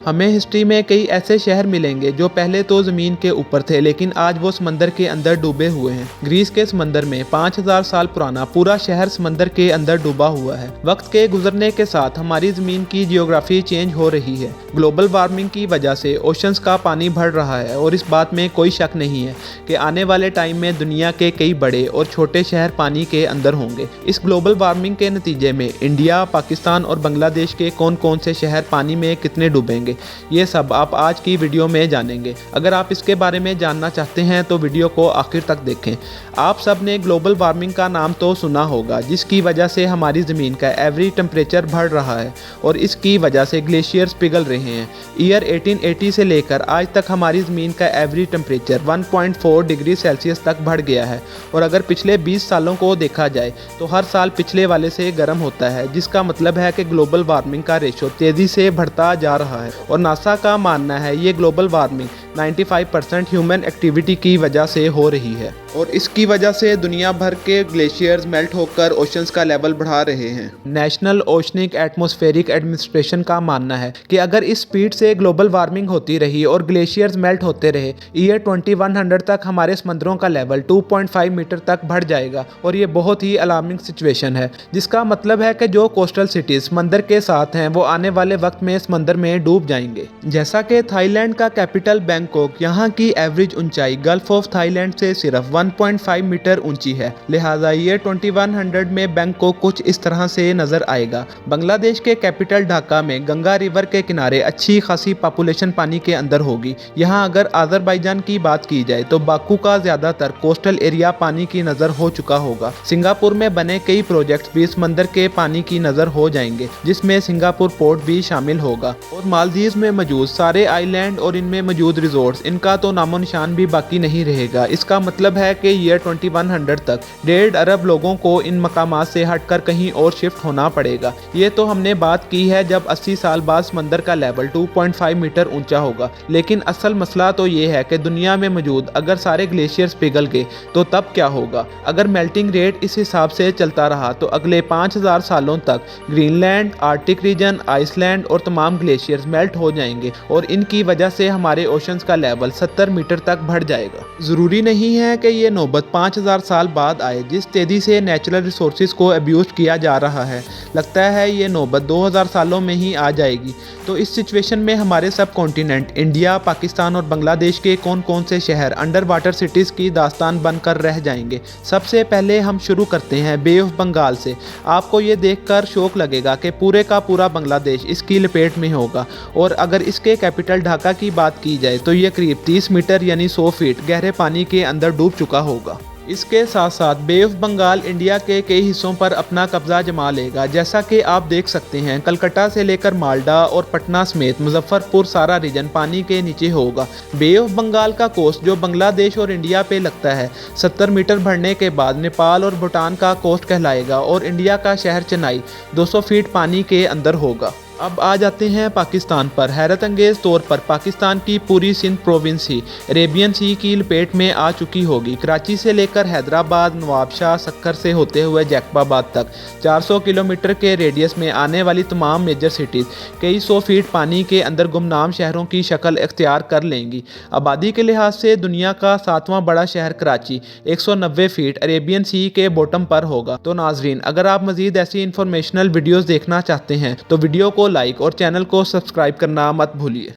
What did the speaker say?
हमें हिस्ट्री में कई ऐसे शहर मिलेंगे जो पहले तो ज़मीन के ऊपर थे लेकिन आज वो समंदर के अंदर डूबे हुए हैं। ग्रीस के समंदर में 5000 साल पुराना पूरा शहर समंदर के अंदर डूबा हुआ है। वक्त के गुजरने के साथ हमारी ज़मीन की जियोग्राफी चेंज हो रही है। ग्लोबल वार्मिंग की वजह से ओशंस का पानी बढ़ रहा है और इस बात में कोई शक नहीं है कि आने वाले टाइम में दुनिया के कई बड़े और छोटे शहर पानी के अंदर होंगे। इस ग्लोबल वार्मिंग के नतीजे में इंडिया, पाकिस्तान और बांग्लादेश के कौन कौन से शहर पानी में कितने डूबेंगे, ये सब आप आज की वीडियो में जानेंगे। अगर आप इसके बारे में जानना चाहते हैं तो वीडियो को आखिर तक देखें। आप सब ने ग्लोबल वार्मिंग का नाम तो सुना होगा, जिसकी वजह से हमारी ज़मीन का एवरेज टेम्परेचर बढ़ रहा है और इसकी वजह से ग्लेशियर्स पिघल रहे हैं। ईयर 1880 से लेकर आज तक हमारी ज़मीन का एवरेज टेम्परेचर 1.4 डिग्री सेल्सियस तक बढ़ गया है और अगर पिछले 20 सालों को देखा जाए तो हर साल पिछले वाले से गर्म होता है, जिसका मतलब है कि ग्लोबल वार्मिंग का रेशो तेज़ी से बढ़ता जा रहा है। और नासा का मानना है ये ग्लोबल वार्मिंग 95% ह्यूमन एक्टिविटी की वजह से हो रही है और इसकी वजह से दुनिया भर के ग्लेशियर्स मेल्ट होकर ओशंस का लेवल बढ़ा रहे हैं। नेशनल ओशनिक एटमॉस्फेरिक एडमिनिस्ट्रेशन का मानना है कि अगर इस स्पीड से ग्लोबल वार्मिंग होती रही और ग्लेशियर्स मेल्ट होते रहे, ईयर 2100 तक हमारे समंदरों का लेवल 2.5 मीटर तक बढ़ जाएगा और ये बहुत ही अलार्मिंग सिचुएशन है, जिसका मतलब है कि जो कोस्टल सिटीज समंदर के साथ हैं वो आने वाले वक्त में समंदर में डूब जाएंगे। जैसा कि थाईलैंड का कैपिटल बैंकॉक, यहाँ की एवरेज ऊंचाई गल्फ ऑफ थाईलैंड से सिर्फ 1.5 मीटर ऊंची है, लिहाजा ईयर 2100 में बैंकॉक कुछ इस तरह से नजर आएगा। बांग्लादेश के कैपिटल ढाका में गंगा रिवर के किनारे अच्छी खासी पॉपुलेशन पानी के अंदर होगी। यहाँ अगर अजरबैजान की बात की जाए तो बाकू का ज्यादातर कोस्टल एरिया पानी की नजर हो चुका होगा। सिंगापुर में बने कई प्रोजेक्ट भी समंदर के पानी की नजर हो जाएंगे, जिसमें सिंगापुर पोर्ट भी शामिल होगा। और मालदीव में मौजूद सारे आइलैंड और इनमें मौजूद रिजोर्ट्स, इनका तो नामो निशान भी बाकी नहीं रहेगा। इसका मतलब है कि ईयर 2100 तक 1.5 अरब लोगों को इन मकामात से हटकर कहीं और शिफ्ट होना पड़ेगा। ये तो हमने बात की है जब 80 साल बाद समंदर का लेवल 2.5 मीटर ऊंचा होगा, लेकिन असल मसला तो ये है कि दुनिया में मौजूद अगर सारे ग्लेशियर्स पिघल गए तो तब क्या होगा। अगर मेल्टिंग रेट इस हिसाब से चलता रहा तो अगले 5000 सालों तक ग्रीनलैंड, आर्टिक रीजन, आइसलैंड और तमाम ग्लेशियर्स मेल्ट हो जाएंगे और इनकी वजह से हमारे ओशंस का लेवल 70 मीटर तक बढ़ जाएगा। ज़रूरी नहीं है कि ये नौबत 5000 साल बाद आए। जिस तेज़ी से नेचुरल रिसोर्सेज को अब्यूज़ किया जा रहा है, लगता है ये नौबत 2000 सालों में ही आ जाएगी। तो इस सिचुएशन में हमारे सब कॉन्टिनेंट इंडिया, पाकिस्तान और बांग्लादेश के कौन कौन से शहर अंडर वाटर सिटीज़ की दास्तान बनकर रह जाएंगे। सबसे पहले हम शुरू करते हैं बे ऑफ बंगाल से। आपको ये देखकर शौक लगेगा कि पूरे का पूरा बांग्लादेश इसकी लपेट में होगा और अगर इसके कैपिटल ढाका की बात की जाए तो ये करीब 30 मीटर यानी 100 फीट गहरे पानी के अंदर डूब चुका होगा। इसके साथ साथ बे ऑफ बंगाल इंडिया के कई हिस्सों पर अपना कब्जा जमा लेगा। जैसा कि आप देख सकते हैं, कलकत्ता से लेकर माल्डा और पटना समेत मुजफ्फरपुर सारा रीजन पानी के नीचे होगा। बे ऑफ बंगाल का कोस्ट जो बांग्लादेश और इंडिया पे लगता है, 70 मीटर बढ़ने के बाद नेपाल और भूटान का कोस्ट कहलाएगा और इंडिया का शहर चेन्नई 200 फीट पानी के अंदर होगा। अब आ जाते हैं पाकिस्तान पर। हैरत अंगेज़ तौर पर पाकिस्तान की पूरी सिंध प्रोविंस ही अरेबियन सी की लपेट में आ चुकी होगी। कराची से लेकर हैदराबाद, नवाबशाह, सक्कर से होते हुए जैकबाबाद तक 400 किलोमीटर के रेडियस में आने वाली तमाम मेजर सिटीज़ कई 100 फीट पानी के अंदर गुमनाम शहरों की शक्ल इख्तियार कर लेंगी। आबादी के लिहाज से दुनिया का 7वां बड़ा शहर कराची 190 फीट अरेबियन सी के बॉटम पर होगा। तो नाजरीन, अगर आप मज़ीद ऐसी इंफॉर्मेशनल वीडियोज़ देखना चाहते हैं तो वीडियो को लाइक और चैनल को सब्सक्राइब करना मत भूलिए।